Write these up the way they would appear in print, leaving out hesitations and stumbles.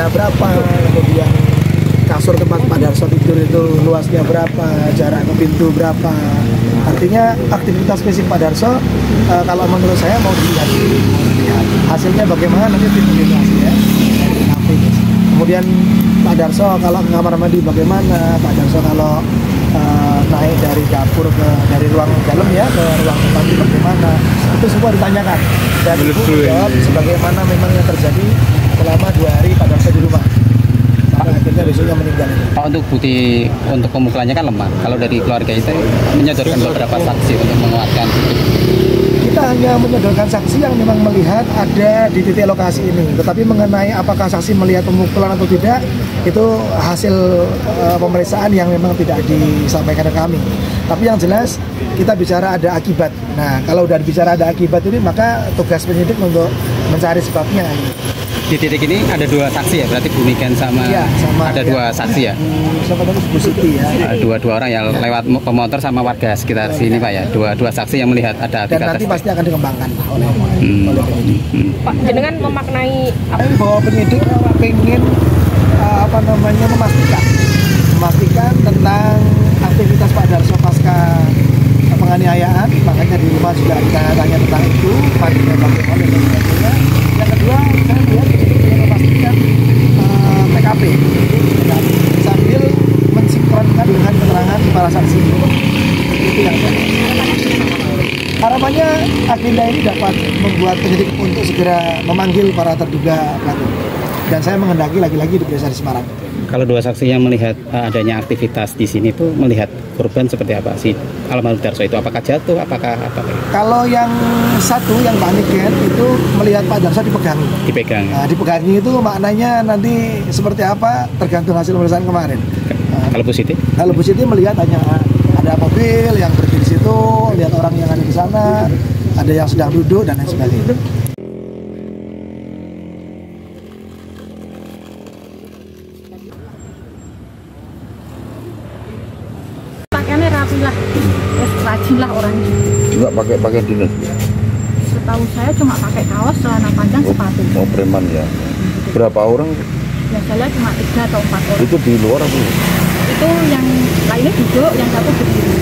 jendela berapa, kemudian kasur tempat Pak Darso tidur itu luasnya berapa, jarak ke pintu berapa. Artinya aktivitas fisik Pak Darso kalau menurut saya mau dilihat hasilnya bagaimana nanti tim investigasi ya. Kemudian Pak Darso kalau ke kamar mandi bagaimana, Pak Darso kalau naik dari dapur dari ruang dalam ya ke ruang mandi bagaimana, itu semua ditanyakan dan ibu jawab sebagaimana memang yang terjadi selama 2 hari Pak Darso di rumah. Akhirnya besoknya meninggal. Pak, untuk bukti untuk pemukulannya kan lemah. Kalau dari keluarga itu menyodorkan beberapa saksi untuk menguatkan. Kita hanya menyodorkan saksi yang memang melihat ada di titik lokasi ini. Tetapi mengenai apakah saksi melihat pemukulan atau tidak, itu hasil pemeriksaan yang memang tidak disampaikan ke kami. Tapi yang jelas kita bicara ada akibat. Nah, kalau udah bicara ada akibat ini, maka tugas penyidik untuk mencari sebabnya. Di titik ini ada 2 saksi ya, berarti Bu Niken sama ada 2 saksi ya? Siapa tadi? Bu Siti ya. Dua orang yang lewat pemotor sama warga sekitar sini Pak ya, dua saksi yang melihat ada aktivitas. Dan nanti pasti akan dikembangkan oleh penyidik. Pak, jenengan memaknai apa? Bahwa penyidik pengen memastikan tentang aktivitas Pak Darso pasca penganiayaan, makanya di rumah juga ditanya tentang itu, mandinya bagaimana dan sebagainya. Yang kedua, saya lihat ingin memastikan TKP sambil mensinkronkan dengan keterangan para saksi. Itu yang saya harapannya agenda ini dapat membuat penyidik untuk segera memanggil para terduga pelaku. Dan saya menghendaki lagi-lagi di Polres Semarang. Kalau 2 saksi yang melihat adanya aktivitas di sini tuh melihat korban seperti apa sih? Almarhum Darso itu apakah jatuh, apakah apa? Kalau yang satu yang Pak Niken itu melihat Pak Darso dipegangi. Dipegang. Dipegangi itu maknanya nanti seperti apa tergantung hasil pemeriksaan kemarin. Kalau Bu Siti? Kalau Bu Siti melihat hanya ada mobil yang berdiri di situ, lihat orang yang ada di sana, ada yang sedang duduk dan lain sebagainya. Pakaiannya rapi lah, rajin lah orangnya. Enggak pakai pakaian dinas? Setahu saya cuma pakai kaos, celana panjang, sepatu. Oh, preman ya. Berapa orang? Biasanya cuma 3 atau 4 orang. Itu di luar apa? Itu yang lainnya duduk, yang satu berdiri.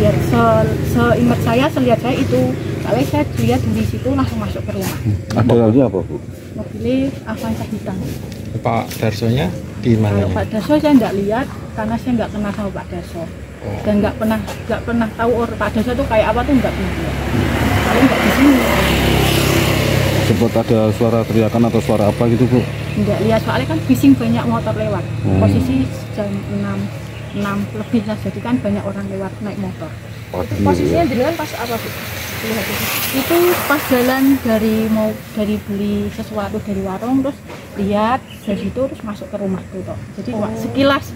Yang seingat saya itu, kalau saya lihat di situ langsung masuk ke rumah. Ada lagi apa, Bu? Mobilnya Avanza hitam. Pak Darsonya di mana? Kalau Pak Darso saya nggak lihat karena saya nggak kenal sama Pak Darso. Dan nggak pernah tahu Pak Darso itu kayak apa tuh nggak pernah lihat. Paling nggak di sini. Sempat ada suara teriakan atau suara apa gitu, Bu? Nggak lihat, soalnya kan bising banyak motor lewat. Posisi jam 6 lebih lah, jadi kan banyak orang lewat naik motor. Posisinya jenengan pas apa, Bu? Lihat itu pas jalan dari beli sesuatu dari warung, terus lihat dari situ terus masuk ke rumah tuh toh. Jadi sekilas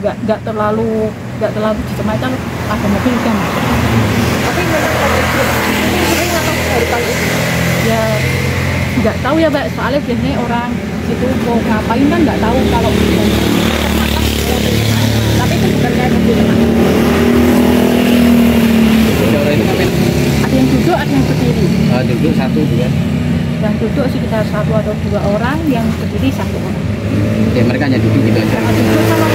nggak terlalu dicemaikan, ada mobil udah masuk. Tapi memang sering atau baru kali ini? Ya nggak tahu ya Mbak, soalnya biasanya orang situ mau ngapain kan nggak tahu kalau tapi itu bukan kayak mobil. Ada yang duduk, ada yang berdiri. Duduk 1, 2. Yang duduk sekitar 1 atau 2 orang, yang berdiri 1 orang. Ya mereka hanya duduk gitu aja. Duduk sama